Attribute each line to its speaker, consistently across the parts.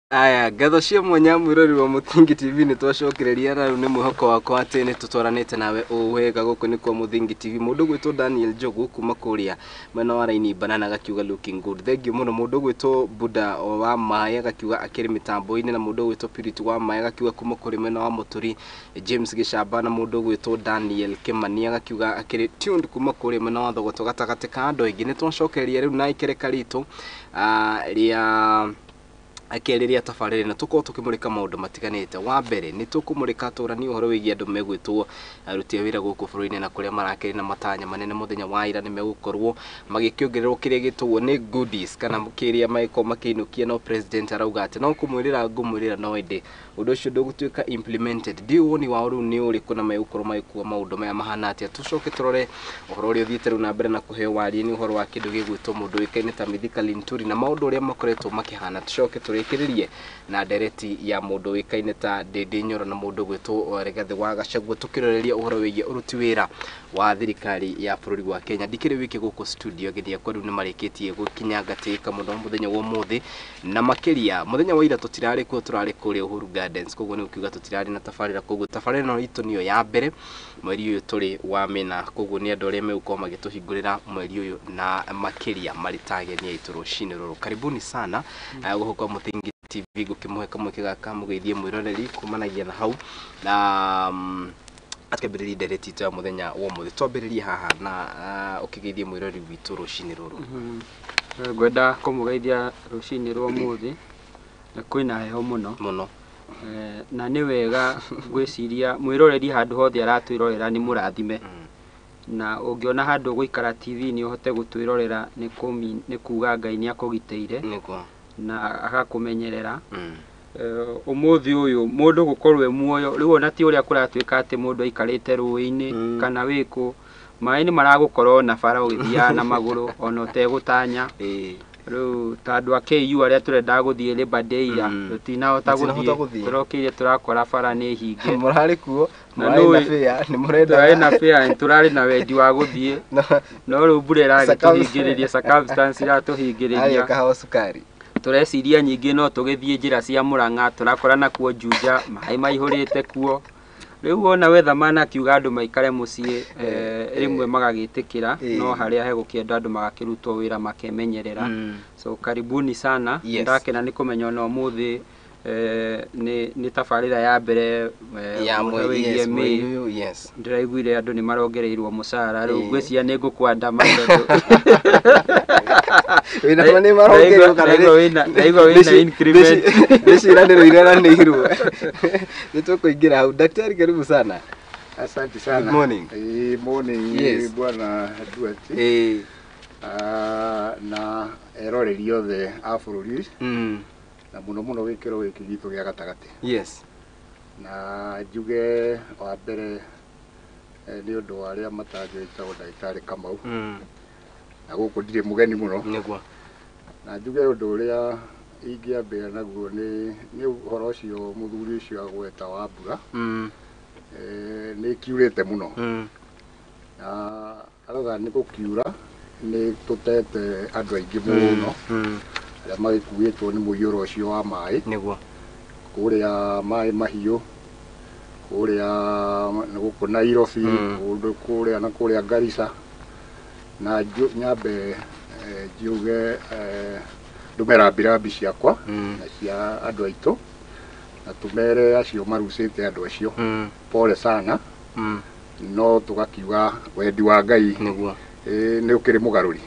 Speaker 1: Aya ngatho cia mwanya mwirori wa Muthingi TV ni twacokereria na riu ni mwihoko wakwa ati ni tutwaranite nawe wega guku ni kwa Muthingi TV mundu gwitwo Daniel Njogu kuma kuria mwena wa Raini Banana gakiuga looking good thengiu muno mundu gwitwo Buda wa Maya gakiuga akiri mitambo-ini na mundu gwitwo Spirit wa Maya gakiuga kuma kuri mwena wa Muturi James Gicamba na mundu gwitwo Daniel Kimania gakiuga akiri tuned kuma kuri mwena wa Thogoto gatagati ka andu aingi ni twacokereria riu na ikereka ritu ria akeriria tafarire na tuko tukimurika maundu matiganite wa mbere ni tukumurika turani uhoro wigie andu megwitwo aruti wira guku bururi na kuria marakeri na matanya manene muthenya wa ira ni megukorwo magikiongererwo kiria gitwo ni goodies kana mukiria maiko makiinukia no president arauga ati no kumwirira ngumwirira no inde undu ucio ndugutuika implemented dio woni wa uru ni uri kuna megukorwo magikuwa maundu maya mahana ati tucoke turore uhoro uri uthiite ru na mbere na kuheo wari ni uhoro wa kindu gigwitwo mundu wikaine ta Mithika Linturi na maundu uria makoretwo makihana tucoke turekeririe na dereti ya mundu wikaine ta Ndindi Nyoro na mundu gwitwo Rigathi wa Gachagua tukiroreria uhoro wigie uruti wira wa thirikari ya bururi wa Kenya ndikire wiki guku studio githia kwa riu ni marikitie gukinya gatika muno muthenya wa muthi na makiria muthenya wa ira tutirari ku turari kuri Uhuru Gardens koguo ni ukiuga tutirari na tafarira koguo tafarira no itu niyo ya mbere mweri uyu turi wa Mena koguo ni andu aria megukoma magituhingurira mweri uyu na makiria maritage ni itu rucini ruru karibuni sana guko Muthingi TV gukimuhe kamwe kigaka mugeithie mwiroreri kumanagia na hau na atkabiriri dereti ta muthenya wa muthi twambiririe haha na ukigeithie mwiroreri witu rucini ruru
Speaker 2: gwenda kumugeithia rucini rwa muthi na kwina heho muno na ni wega gwiciria mwiroreri handu hothe aratwirorera ni murathime na ungiona handu guikara TV ni uhote gutwirorera ni kuga Ngai ni akugiteire na agakumenyerera umuthi uyu mundu gukorwe muoyo riu ona ti uria kuratwika ati mundu aikarite ruini kana wiku mai ni maragukorwo na bara ugithia na maguru ona utegutanya riu tandu aKU aria turenda guthie Labor Day ira tutinahota guthie turokire turakora bara ni hinge
Speaker 1: murari kuo na fea ni murenda
Speaker 2: na fea turari na wendi wa guthie no riu mbura iragituhingiriria circumstance iratuhingiriria
Speaker 1: kahawa sukari
Speaker 2: tureciria nyingi no tugithie njira cia Murang'a turakora na kuo Juja mai maihurite kuo riu wona wetha mana kiuga andu maikare mucie rimwe magagitikira no haria hegukienda andu magakirutwo wira makemenyerera so karibuni sana ndakena ni kumenya no muthi ni tafarira ya mbere
Speaker 1: ya mwezi
Speaker 2: ndiraiguire andu ni marongereirwo mucara riu ngwiciria ni ngukwanda maundu
Speaker 1: wina ni marongereirwo kana
Speaker 2: wina increment
Speaker 1: ndiciraniro irara ni irwo nitukuingira hau daktari karibu sana.
Speaker 3: Asante sana.
Speaker 1: Good morning.
Speaker 3: Morning bwana Duarte. Na eroreri othe a bururi na muno wikiro wiki gitu gya gatagati.
Speaker 1: Yes.
Speaker 3: Na njuge wa mbere ni undu aria matanjita ndagitari Kamau na guku ndire mugeni muno
Speaker 1: niguo
Speaker 3: na njuge undu uria ingiambira naguo ni uhoro ucio muthuri ucio agweta wa mbura ni kiurite muno na aroga ni gukiura ni tutete andu aingi muno aria magikuitwo ni muiyuro ucio wa mai
Speaker 1: niguo
Speaker 3: kuria mai mahiu kuria guku Nairobi kundu kuria na kuria Garissa na nyambe njuge ndumera birambi ciakwa na cia andu aitu na tumere acio marucite andu acio pole sana no tugakiuga wendi wa Ngai
Speaker 1: niguo
Speaker 3: ni ukiri mugaruri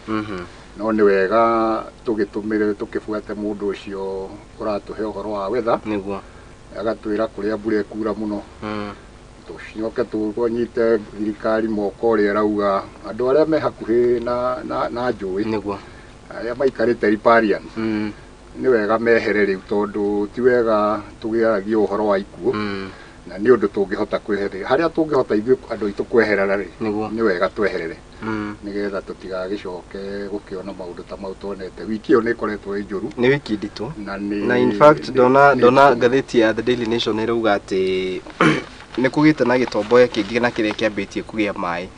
Speaker 3: no ni wega tugitumire tukifuate mundu ucio uratuhe uhoro wa wetha
Speaker 1: niguo
Speaker 3: agatwira kuria mbura ekura muno tucioke tunyite thirikari moko ria rauga andu aria me hakuhi na njui
Speaker 1: niguo
Speaker 3: aria maikarite riparian ni wega mehere riu tondu ti wega tugiaragia uhoro wa ikuo na ni undu tungihota kweherera haria tungihota ithu andu itu kweherera ri ni wega tweherere nigetha tutigagicoke gukiona maundu ta mau tonete wiki iyo ni koretwo njuru
Speaker 1: ni wiki nditu
Speaker 3: na
Speaker 1: in fact dona gatheti ya The Daily Nation irauga ati ni kugite na gitomboya kingi na kiria kiambitie kugia mai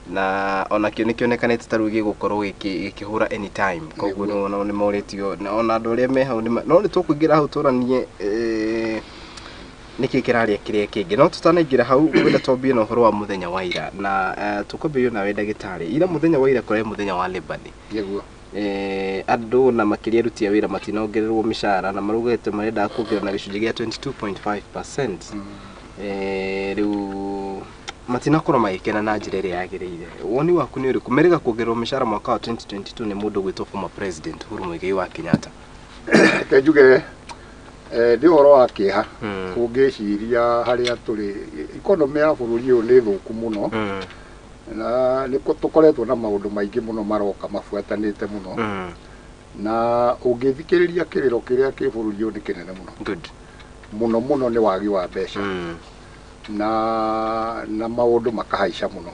Speaker 1: na ona kĩo nĩkĩonekanĩte tarũ gĩgũkorwo gĩkĩhũra anytime koguo nĩ moretio na ona andũ arĩa me hau no nĩ tũkũingĩra hau tũranie nĩkĩ kĩraria kĩrĩa kĩngĩ no tũtanaingĩra hau gwenda twambie na ũhoro wa mũthenya wa ira na tũkwambĩrĩria nawe ndagĩtarĩ ira mũthenya wa ira kũrĩa mũthenya wa Labour Day
Speaker 3: yeguo
Speaker 1: andũ na makĩria aruti a wĩra matinongererwo mĩcara na marugĩte marenda kuongerera na gĩcunjĩ gĩa 22.5%. Rĩu matinakorwo magĩkena na njĩra ĩrĩa yagĩrĩire. Woni waku nĩ ũrĩkũ merĩga kuongererwo mĩcara mwaka wa 2022 nĩ mũndũ gwĩtwo former president Uhuru Muigai wa Kenyatta?
Speaker 3: Kenjuge nĩ ũhoro wa kĩeha ũngĩciria harĩa tũrĩ economy ya bũrũri ũyũ nĩ thũku mũno na nĩ tũkoretwo na maũndũ maingĩ mũno maroka mabuatanĩte mũno na ũngĩthikĩrĩria kĩrĩro kĩrĩa kĩ bũrũri ũyũ nĩ kĩnene mũno mũno nĩ wagi wa mbeca na maũndũ makahaica mũno.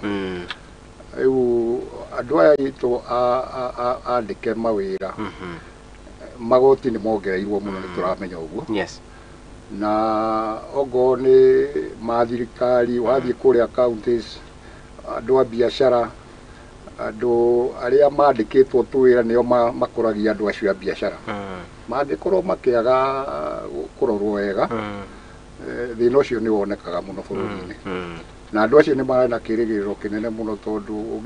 Speaker 3: Rĩu andũ aya itũ andĩke mawĩra magoti nĩ mongereirwo mũno nĩ tũramenya ũguo.
Speaker 1: Yes.
Speaker 3: Na ogo nĩ mathirikari wathiĩ kũrĩa counties andũ a biacara andũ arĩa mandĩkĩtwo tũwĩra nĩo makũragia andũ acio a biacara mangĩkorwo makĩaga kũrorwo wega thĩna ũcio nĩ wonekaga mũno bũrũri-inĩ na andũ acio nĩ marĩ na kĩrĩgĩrĩro kĩnene mũno tondũ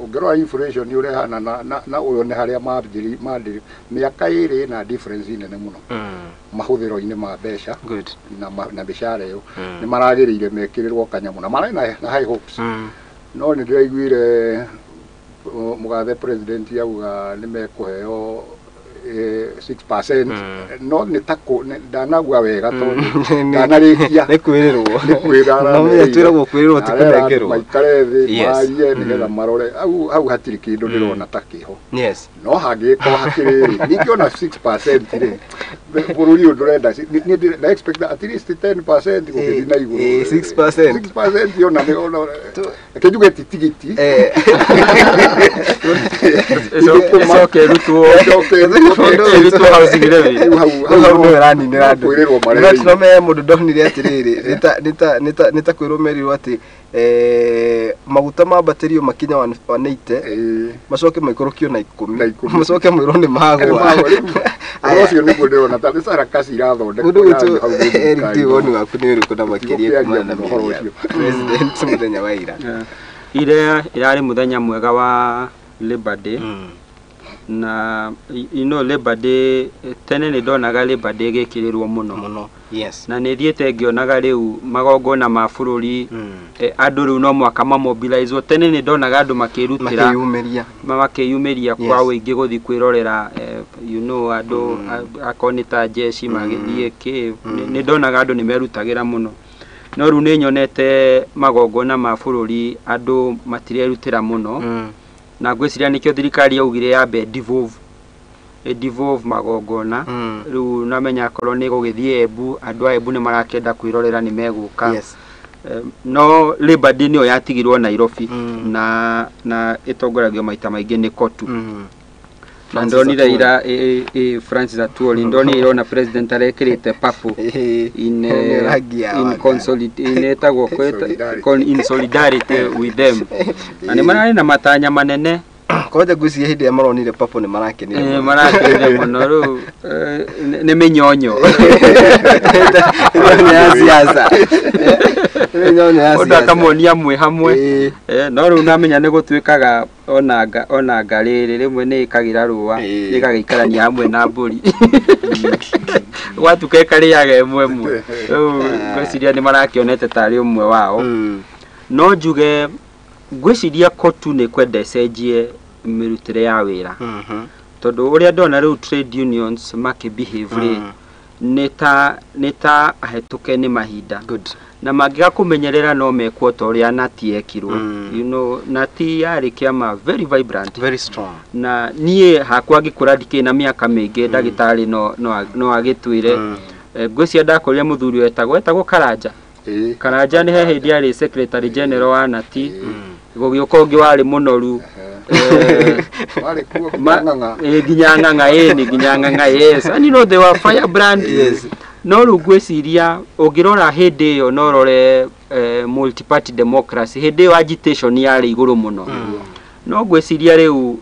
Speaker 3: ũngĩrora inflation ũrehana na ũyũ nĩ harĩa mandĩrĩ mĩaka ĩrĩ na difference nene mũno mahũthĩro-inĩ ma mbeca na mĩcara ĩyo nĩ maragĩrĩire mekĩrĩrwo kanyamũ na marĩ na high hopes. No nĩ ndĩraiguire mũgathe president yauga nĩ mekũheo 6%. No nĩ tako ndanagua wega tondũ ndanarĩkia nĩ kwĩrĩrwo no twĩragwo kwĩrĩrwo ti kũnengerwo maikare thĩ marie nĩgetha marore hau hatirĩ kĩndũ ndĩrona ta kĩho.
Speaker 1: Yes.
Speaker 3: No hangĩkorwo hakĩrĩ ningĩ ona 6% rĩ bũrũri ũyũ ndũrenda na expect at least 10% gũgĩthiĩ na igũrũ 6% ona nĩ kĩnjuge ti tigiti
Speaker 2: icoke rutwo housing levy
Speaker 1: no me mũndũ ndonire atĩrĩrĩ nĩ ta kwĩrwo merirwo atĩ maguta mambatĩrio makinya 180 macoke maikũrũkio na 10 macoke mwĩrwo nĩ magwa
Speaker 3: ũcio nĩguo ndĩrona ta nĩ sarakasi irathondekwo
Speaker 1: mũndũ witũ Eric woni waku nĩ ũrĩkũ na makĩria kumana na ũhoro ũcio president mũthenya wa ira
Speaker 2: ira irarĩ mũthenya mwega wa Labour Day na Labour Day tene nĩ ndonaga Labour Day gĩkĩrĩrwo mũno.
Speaker 1: Yes.
Speaker 2: Na nĩ thiĩte ngĩonaga rĩu magongona ma bũrũri andũ rĩu no mwaka mamobilize tene nĩ ndonaga andũ makĩrutĩra makĩyumĩria kwa wĩingĩ gũthiĩ kwĩrorera andũ akonita jeshi magĩthiĩ nĩ ndonaga andũ nĩ merutagĩra mũno. No rĩu nĩ nyonete magongona ma bũrũri andũ matirerutĩra mũno na ngwĩciria nĩkĩo thirikari yaugire yambe devolve magongona rĩu namenya korwo nĩ gũgĩthiĩ Embu andũ a Embu nĩ marakenda kwĩrorera nĩ megũka. No Labour Day nĩyo yatigirwo Nairobi na ĩtongoragio maita maingĩ nĩ Kotu. Na ndonire ira Francis Atwoli ndonire irona president arekĩrĩte purple in solidarity with them na nĩ mararĩ na matanya manene
Speaker 1: koja gwĩciria hĩndĩ ya maronire purple nĩ marakenire
Speaker 2: mũno rĩu nĩ mĩnyonyo
Speaker 1: ya siasa
Speaker 2: ũndũ akamonia mwe hamwe no rĩu namenya nĩ gũtuĩkaga ona ngarĩrĩ rĩmwe nĩ ĩkagĩra rũa ĩgagĩikarania hamwe na mbũri gwatuka ĩkarĩaga ĩmwe ngwĩciria nĩ marakĩonete tarĩ ũmwe wao. No njuge ngwĩciria Kotu nĩ kwenda ĩcenjie mĩrutĩre ya wĩra tondũ ũrĩa ndona rĩu trade unions makĩbehave nĩ ta ahetũke nĩ mahinda na mangĩga kũmenyerera no mekwo ta ũrĩa Nati ekirwo Nati yarĩ kĩama very vibrant
Speaker 1: very strong
Speaker 2: na niĩ hakwa ngĩkũra ndikĩrĩ na mĩaka mĩingĩ ndagĩtarĩ no agĩtwĩre ngwĩciria ndakorire mũthuri wetagwo Karanja nĩ he hĩndĩ yarĩ secretary general wa Nati gũgĩũka ũngĩ warĩ mũnoru nginya ng'ang'a yes and they were firebrand. No rĩu ngwĩciria ũngĩrora hĩndĩ ĩyo no rore multi-party democracy hĩndĩ ĩyo agitation yarĩ igũrũ mũno no gwĩciria rĩu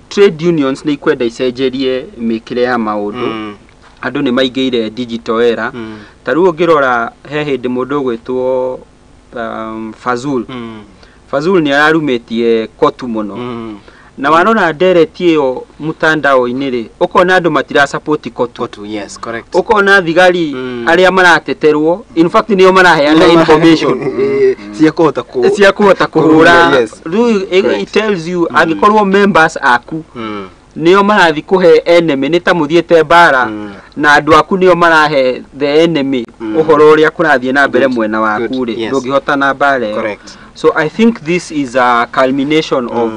Speaker 2: trade unions nĩ ikwenda icenjerie mĩkĩre ya maũndũ andũ nĩ maingĩire digital era ta rĩu ũngĩrora he hĩndĩ mũndũ ũgwĩtwo Fazul nĩ ararumĩtie kotu mũno na warora ndereti ĩyo mutandao-inĩ rĩ ũkona andũ matira support kotu
Speaker 1: yes correct
Speaker 2: ũkona thigari arĩa marateterwo in fact nĩo maraheana information cia kũhota kũhũra it tells you angĩkorwo members aku nĩo marathi kũhe enemy nĩ ta mũthiĩte mbara na andũ aku nĩo marahe the enemy ũhoro ũrĩa kũrathiĩ na mbere mwena waku rĩ ndũngĩhota na mbara ĩyo. So I think this is a culmination of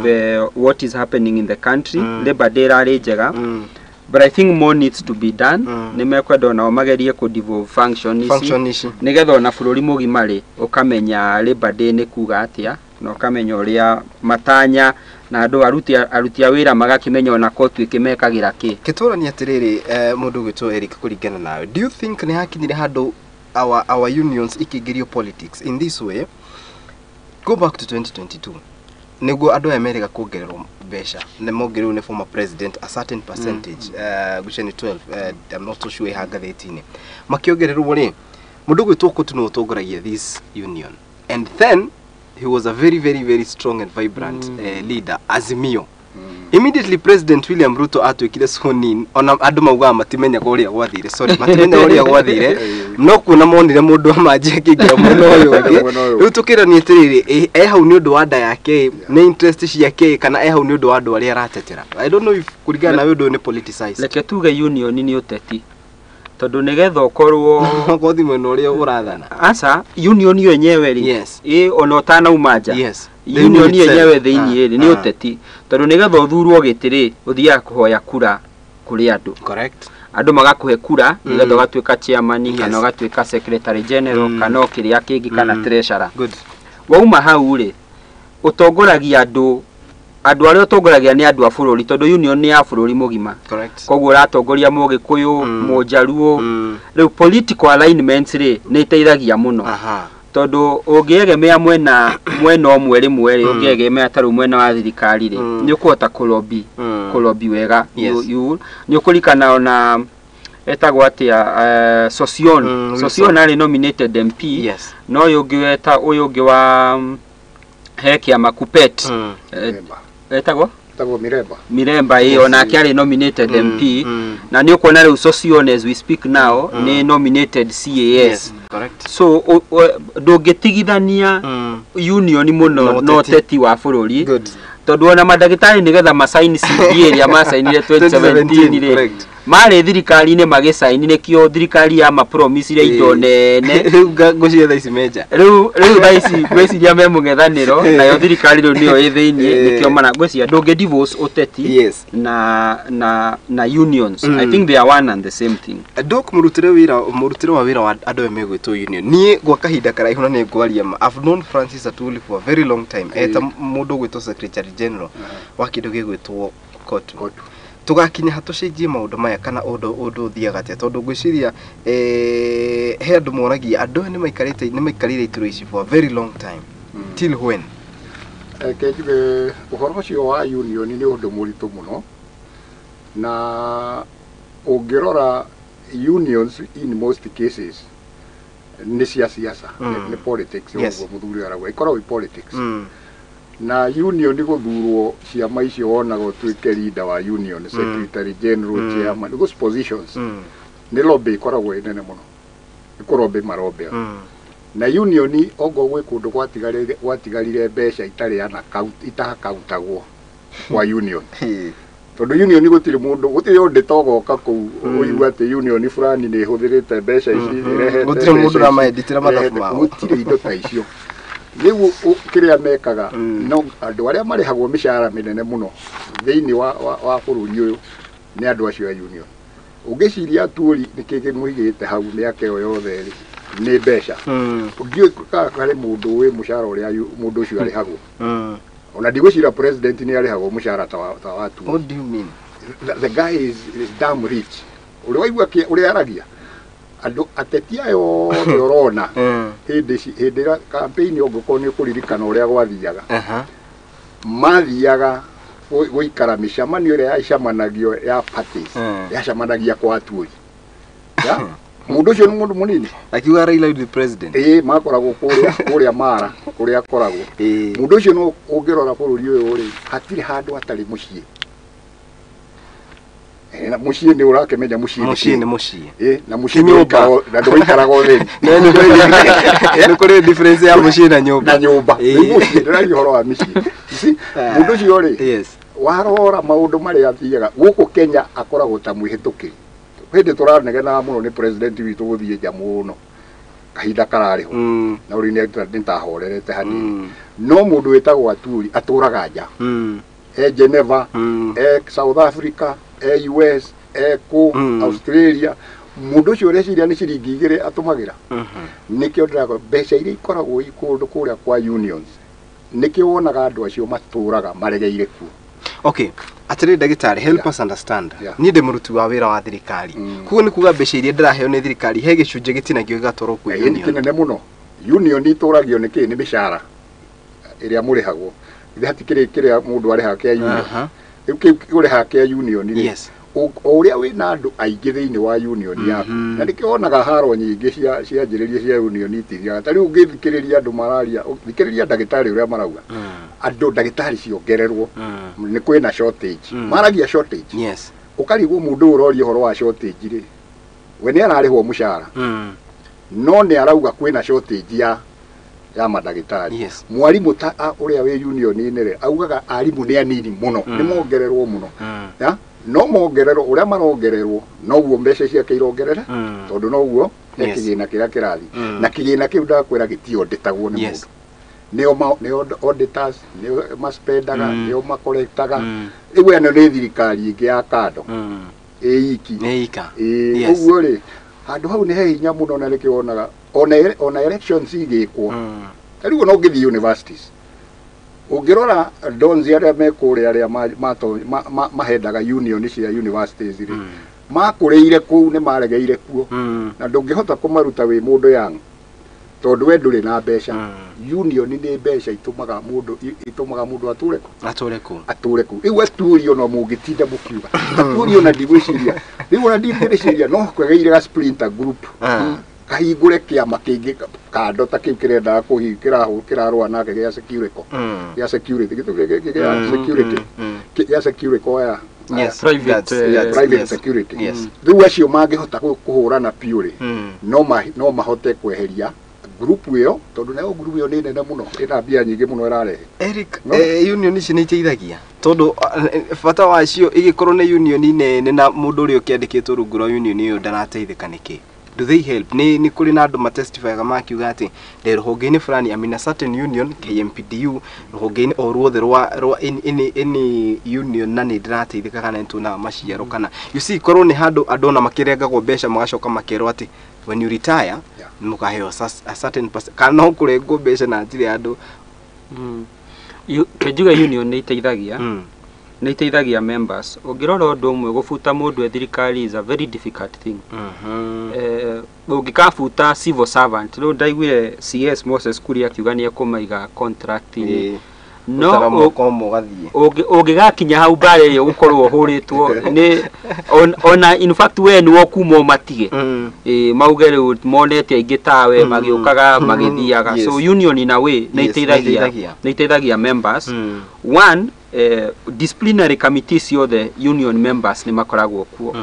Speaker 2: what is happening in the country. Labor Day rarĩ njega but I think more needs to be done. Nĩ mekwenda nao magerie ku devolve function ici nĩgetha ona bũrũri mũgima rĩ ũkamenya Labor Day nĩ kuga atĩa na ũkamenya ũrĩa matanya na andũ aruti a wĩra magakĩmenya ona kotu ĩkĩmekagĩra kĩ.
Speaker 1: Kĩtũrania atĩrĩrĩ mũndũ gwĩtwo Eric kũringana nawe, do you think nĩ hakinyire handũ our unions ikĩingĩrio politics in this way? Go back to 2022 nĩguo andũ aya merĩga kuongererwo mbeca nĩ mongererwo nĩ former president a certain percentage guceni 12 I'm not so sure ha ngathĩti-inĩ makĩongererwo rĩ mũndũ gwĩtwo kotu no ũtongoragia this union and then he was a very strong and vibrant leader Azimio. Immediately President William Ruto atwikire sonin ona andũ mauga matimenya ũrĩa gwathire matimenya ũrĩa gwathire no kuna monire mũndũ amanjia kĩngĩra mwena ũyũ ũngĩ rĩu tukĩrania atĩrĩrĩ hau nĩ ũndũ wa nda yake nĩ interest ciake kana hau nĩ ũndũ wa andũ arĩa aratetera. I don't know if kuringana nawe ũndũ nĩ politicized.
Speaker 2: Reke tuge union nĩ ũteti tondu nigetha ukorwo
Speaker 1: ngothi mwena uria urathana
Speaker 2: asa union yenyewe ri ona utanauma nja union yenyewe thiini ri ni uteti tondu nigetha uthurwo gitiri uthiaga kuhoya kura kuri andu
Speaker 1: correct
Speaker 2: andu magakuhe kura nigetha ugatuika chairman kana ugatuika secretary general kana okiria kingi kana treasurer
Speaker 1: good
Speaker 2: wauma hau ri utongoragia andu arĩa ũtongoragia nĩ andũ a bũrũri tondu union nĩ ya bũrũri mũgima
Speaker 1: correct
Speaker 2: koguo ũratongoria mũgĩkũyũ mũnjaruo rĩu political alignments rĩ nĩ iteithagia mũno tondu ũngĩegemea mwena ũmwe rĩmwe rĩ ũngĩegemea tarũ mwena wa thirikari rĩ nĩ ũkũhota kũlobby wega nĩ ũkũrikana ona etagwo atia Sosion arĩ nominated MP no ũyũ ũngĩ weta ũyũ ũngĩ wa Hekia Kupet etagwo Miremba ona akiari nominated MP na ni uko na reu Sosion as we speak now ni nominated CAS
Speaker 1: correct
Speaker 2: so ndũngĩtigithania union muno no teti wa bũrũri tondu ona madagĩtarĩ nigetha masaini CBA ria masainire 2017 ri mari thirikari-inĩ magĩsaini nĩkĩo thirikari ya mapromise indo nene
Speaker 1: rĩu ngũciria thaici meja
Speaker 2: rĩu thaici gwĩciria me mũng'ethanĩro nayo thirikari rĩu nĩyo ĩ thĩiniĩ nĩkĩo mana gwĩciria ndũngĩ divorce ũteti na unions I think they are one and the same thing.
Speaker 1: Doc mũrutĩre wa wĩra wa andũ aya megwĩtwo union niĩ gwa kahinda karaihu na nĩngwaria I've known Francis Atwoli for a very long time eta mũndũ gwĩtwo secretary general wa kĩndũ gĩgwĩtwo kotu tugakinya hatucenjie maundu maya kana undu thiaga atia tondu ngwiciria he andu moragia andu ni maikarire ituro ici for a very long time till when
Speaker 3: kejuge uhoro ucio wa union ni undu muritu muno na ungirora unions in most cases ni siasa ni politics uguo muthuri aragwa ikoragwo politics na union guthurwo ciama icio wonago tuike leader wa union secretary general chairman those positions ni lobby ikoragwo nene muno ikorobbe marobbe na union ogo gwe kundu gwatigarire mbeca itari ana itahakautagwo kwa union tondu union gutiri mundu gutiri undu togoka ku uigwa ati union fulani ni huthirite mbeca ici irehete
Speaker 1: gutiri mundu ramaeditira mathabu mao
Speaker 3: gutiri indo ta icio riu kiria mekaga no andu aria marihagwo mishahara minene muno thiini wa bururi uyu ni andu acio a union ungiciria Atwoli nikiki muigite hau miaka iyo yothe ni mbeca ungiuka kare mundu we mushahara uria mundu ucio arihagwo ona ndigwicira president ni arihagwo mushahara ta wa Atwoli.
Speaker 1: What do you mean?
Speaker 3: The guy is damn rich. Uria waigua uria aragia andu atetia yo yorona hindi campaign oguko ni kuririkana uria gwathiaga mathiaga guikara micamanio iria yacamanagio ya parties yacamanagia kwa aturi ya mundu ucio ni mundu munini
Speaker 1: akiuga Raila the president
Speaker 3: makoragwo kuria mara kuria akoragwo mundu ucio no ungirora bururi uyu uri hatiri handu atari mucii na mucii ni urakemenya mucii na mucii nyumba na nduikaraga theri
Speaker 1: ni kuri difference ya mucii na nyumba
Speaker 3: mucii ndari horo wa mucii mundu ucio ri warora maundu maria athiaga guku Kenya akoragwo ta mwihituki hindi turanegena muno ni president witu guthie nja muno kahinda karariho na uri ni ntahorerete hanini no mundu witagwo Aturi aturaga nja Geneva South Africa US Australia mundu ucio reciria ni ciringi igire atumagira nikio ndago mbeca iria ikoragwo ikundu kuria kwa unions nikio wonaga andu acio maturaga maregeire ku.
Speaker 1: Okay, atiri ndagitari help us understand. Ni de muruti wa wira wa thirikari. Kuo ni kuga mbeca iria ndiraheo ni thirikari he gicunje gitinagio gigatoro ku union.
Speaker 3: Ni kinene muno. Union ituragio niki ni mishara iria murihagwo. Ithe hatikire kiria mundu ariha kia union. Iu uriha kia union ni.
Speaker 1: Yes.
Speaker 3: Uria wina andu aingi thiini wa union yaku. Na nikionaga haro nyingi cia njiriria cia union itiria. Tari ungithikiriria andu mararia, thikiriria ndagitari uria marauga. Andu ndagitari ciongererwo ni kwina shortage maragia shortage
Speaker 1: yes
Speaker 3: ukarigwo mundu urori horo wa shortage ri we ni ararihwo mushara no ni arauga kwina shortage ya madagitari
Speaker 1: yes
Speaker 3: mwarimu ta uria we union ni ri augaga arimu ni anini muno ni mongererwo muno ya no mongererwo uria marongererwo no guo mbeca cia kirongerere tondu no guo ekigina kiria kirathi na kigina kiu ndakwira gitio ndetagwo ni mundu neo auditors neo maspendaga neo makorektaga igu eno ni thirikari ingi ya kando
Speaker 1: eika
Speaker 3: uguo ri handu hau ni he hinya muno na nikionaga ona elections igikwo tarigo no ngithi universities ungirora donzi aria mekuria aria mahendaga union cia universities ri makureire ku ni maregeire kuo na ndungihota kumaruta wi mundu yang tondu we nduri na mbeca union ni mbeca itumaga mundu ature ku igu Aturi no mungitinda mukiuga Aturi na ndigwiciria riu na ndigwiciria no kwegeire ga splinter group kahingure kiama kingi kando ta kiu kirenda kuhingira kirarwa nake gya security ya security ya
Speaker 1: yes
Speaker 3: private security riu acio mangihota kuhurana piuri no mahote kweheria group yo tondu nayo group yo ni nene muno ina bia nyingi muno irarehe
Speaker 1: Eric union ici ni iteithagia tondu bata wacio igikorwo ni union nene na mundu uri ukiandikitwo rungu rwa union iyo ndanateithika niki do they help ni kuri na andu matestify kama kiuga ati ruhonge-ini fulani amina certain union KMPDU ruhonge-ini o ruothe rwa any union na ni ndirateithika kana ntuna maciaro kana you see korwo ni handu andu na makirengagwo mbeca magacoka makerwo ati when you retire mukaheo a certain percent kana no kurengwo mbeca na njire andu
Speaker 2: kejuga union ni iteithagia members ungirora undu umwe gufuta mundu e thirikari is a very difficult thing ungikafuta civil servant no ndaiguire CS Moses Kuria akiuga ni ekumaiga contract no ungigakinya hau bare yo gukorwo huritwo ni ona in fact we ni wokuma matige maugere monete aingi tawe magiukaga magithiaga so union in a way ni iteithagia members one disciplinary committees of the union members ni makoragwo kuo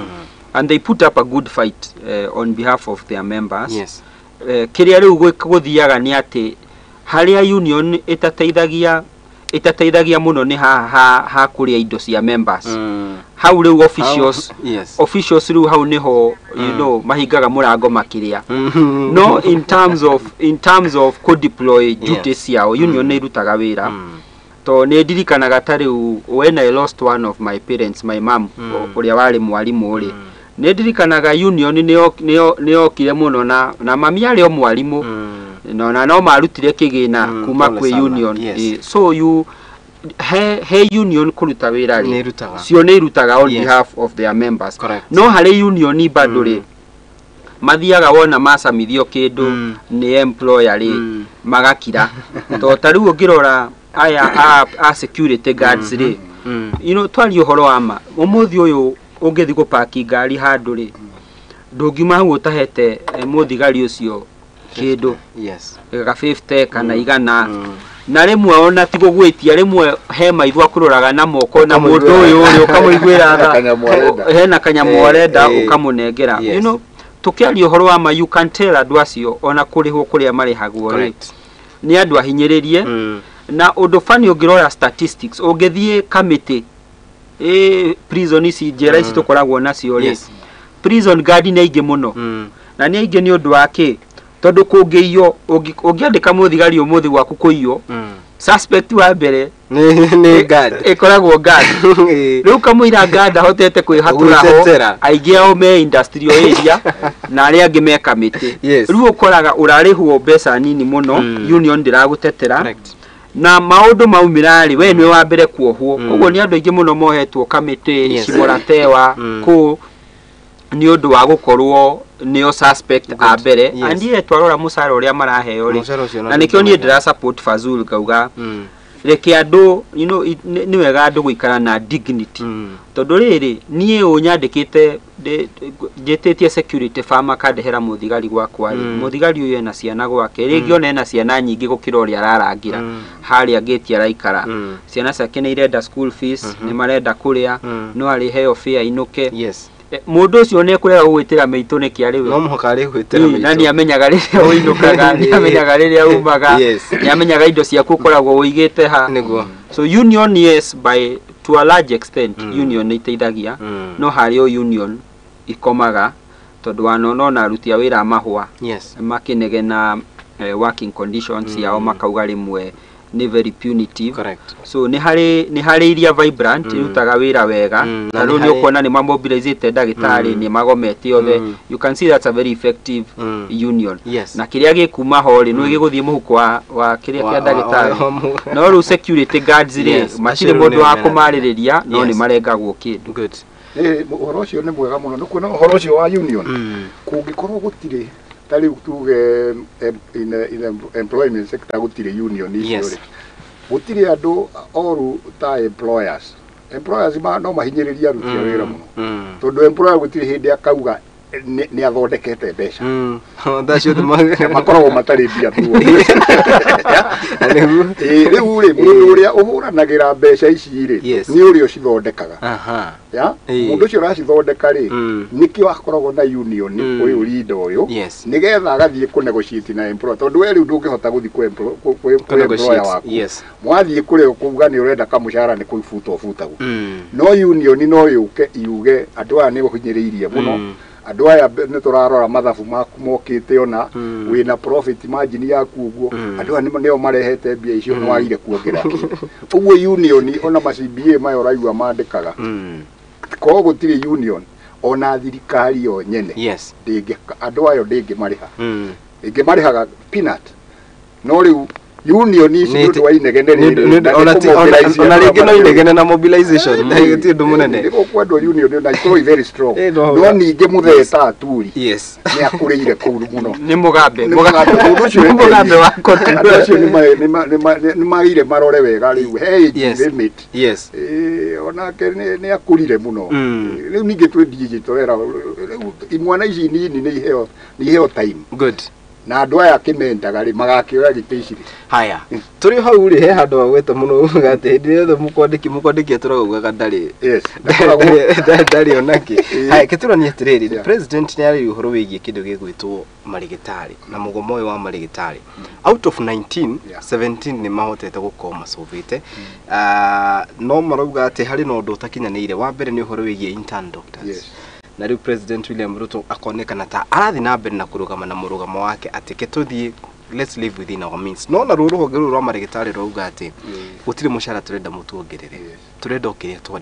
Speaker 2: and they put up a good fight on behalf of their members
Speaker 1: yes
Speaker 2: kiria riu guthiaga ni ati haria union itateithagia muno ni ha kuria indo cia members hau riu officials riu hau niho you know mahingaga murango makiria no in terms of co deploy duties yao union ni irutaga wira to ne ndirikanaga tari when I lost one of my parents my mom uria wari mwalimu uri ne ndirikanaga union ni okire muno na mami ari o mwalimu no marutire kigina kuma kwe union so you he union kuruta wira ri cio ne irutaga on behalf of their members no hare union badure mathiaga wona macamithio kindu ni employer ri magakira to tariu ngirora aya a security guards ri twari uhoro wa ma umuthi uyu ungithi go parking ngari handu ri ndungiuma hau utahete muthigari ucio kindu ga 50 kana igana na rimwe ona tigo gwitia rimwe he maitho akuroraga na moko na mundu uyu uri ukamuiguira tha hena kanyamu arenda ukamunengera tukiaria uhoro wa ma you can tell andu acio ona kurihwo kuria marihagwo ri ni andu ahinyiririe na undu fani ungirora statistics ungithie committee prison ici njera ici tukoragwo nacio ri prison guard ni aingi muno na ni aingi ni undu wake tondu kungiyo ungiandika muthigari umuthi waku kuiyo suspect wa mbere
Speaker 1: ni guard
Speaker 2: ikoragwo guard riu kamuira guard hotete kwihatura ho aingi ao me industrial area na ari angi me committee riu ukoraga urarihwo mbeca nini muno union ndiragutetera na maundu maumirari we ni wa mbere kuohwo koguo ni andu aingi muno mohetwo committee cimoratewa ku ni undu wa gukorwo nio suspect a mbere andie twarora musara uria maraheo ri na nikio ni ndira support Fazul kauga reke andu ni wega andu guikara na dignity tondu riri nie unyandikite njititie security farm kadehera muthigari gwakwa ri muthigari uyu ena ciana gwake ringi ona ena ciana nyingi gukira uria ararangira hari ageti araikara ciana ciake ni irenda school fees ni marenda kuria no ari heo fare inuke mundu ucio ne kurega gwitira meitu ni kiari we
Speaker 1: no muhoka ari gwitira meitu
Speaker 2: na ni amenyaga riria uinukaga ni amenyaga riria umaga ni amenyaga indo ciaku koragwo uigite ha
Speaker 1: niguo
Speaker 2: so union yes by to a large extent union ni teithagia no hari o union ikomaga tondu wanono na aruti a wira mahwa makinegena working conditions yao makauga rimwe ni very punitive so ni hari iria vibrant irutaga wira wega na ro ni ukona ni mobilizate dagitari ni magomete othe you can see that's a very effective union na kiria gikuma hori no giguthie muhuko wa kiria kia dagitari no ru security guards ri machire mundu wa kumaririria no ni marengagwo kindu
Speaker 3: uhoro ucio ni mwega muno no kuona uhoro ucio wa union kungikorwo gutire tari tuge in employment sector gutire union icio ri gutire andu oru ta employers no mahinyiriria aruti a wira muno tondu employer gutire hindi akauga ni athondekete mbeca
Speaker 1: ndacio
Speaker 3: makoragwo matari bia tu riu ri mundu uria uhuranagira mbeca ici ri ni urio cithondekaga mundu ucio uracithondeka ri nikio akoragwo na union uyu leader uyu nigetha agathie ku negotiate na employer tondu we riu ndungihota guthie ku employer waku mwathie kuri ukuga ni urenda kamushara ni kuifuta ofutagwo no union no yuge andu aya ni guhinyiriria muno andu aya ni turarora mathabu maku mokite ona wina profit margin yaku uguo andu aya nio marehete mbia icio no wagire kuongera uguo union ona macba mayo raigua mandikaga ko gutire union ona thirikari yo nyene ndingi andu ayo ndingi mariha ingi marihaga peanut no riu union ici ndu wa inegene
Speaker 1: ona ringi no inegene na mobilization ti ndu munene
Speaker 3: ndiko kwendo union na iko very strong no ningi mutheta aturi ni akurire kuru muno
Speaker 2: ni mugambe
Speaker 3: mugambe wako tu ni maire marore wega riu hey limit ona ni akurire muno riu ningi twi digital era imwana ici nini ni heo time na andu aya kimendaga ri magakioya giteciri
Speaker 1: haya turi hau ri he handu agwete muno gate hindi yothe mukwandiki turaugaga ndari ndari onaki haya kiturani atiriri president ni ari uhoro wigie kindu gigwitwo marigitari na mugomo wa marigitari out of 19 17 ni mahotete gukoma sovite no marauga ati hari no ndu takinyanire wa mbere ni uhoro wigie intern doctors na riu president William Ruto akonekana ta arathi na mbere na kurugama na murugamo wake ati ketuthie let's live within our means no na ruru hogeru rwa marigitari rauga ati gutire mushara turenda mutuongerere turenda ukiria twande